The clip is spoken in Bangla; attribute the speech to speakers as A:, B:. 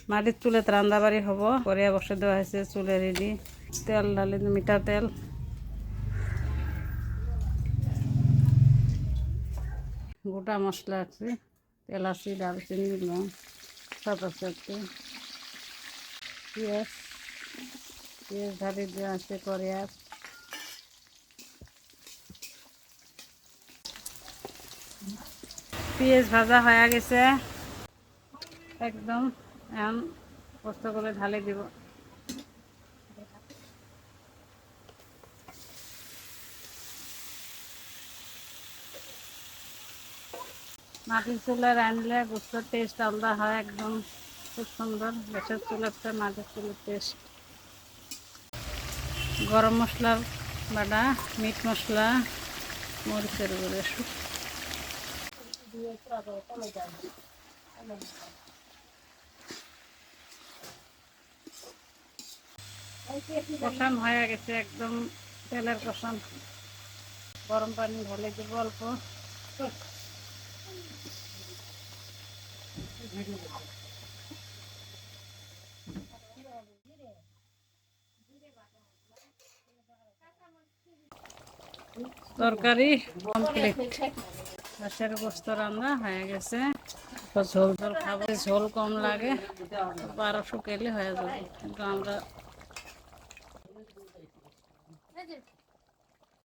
A: মাটির চুলে রান্না বাড়ি হব করে বসে দেওয়া হয়েছে চুলে রেডি তেল ঢালি মিঠা তেল গোটা মশলা আছে এলাচি দারচিনি লং সব আছে একটু পেঁয়াজ পেঁয়াজ ঢালি দেওয়া আছে করে আর পেঁয়াজ ভাজা হয়ে গেছে একদম এখন কষ্ট করে ঢালে দিব মাটির চুলে রাঁধলে গোস্তের টেস্ট আলাদা হয় একদম খুব সুন্দর গ্যাসের চুলের মাটির চুলের টেস্ট গরম মশলা বাটা মিট মশলা মরিচের গুঁড়ো কষান হয়ে গেছে একদম তেলের কষান গরম পানি ঢালে দেবো অল্প তরকারি কমপ্লিট হাঁসের গোস্ত রান্না হয়ে গেছে ঝোল ঝোল খাবো ঝোল কম লাগে 1200 কেলে হয়ে যাবে কিন্তু আমরা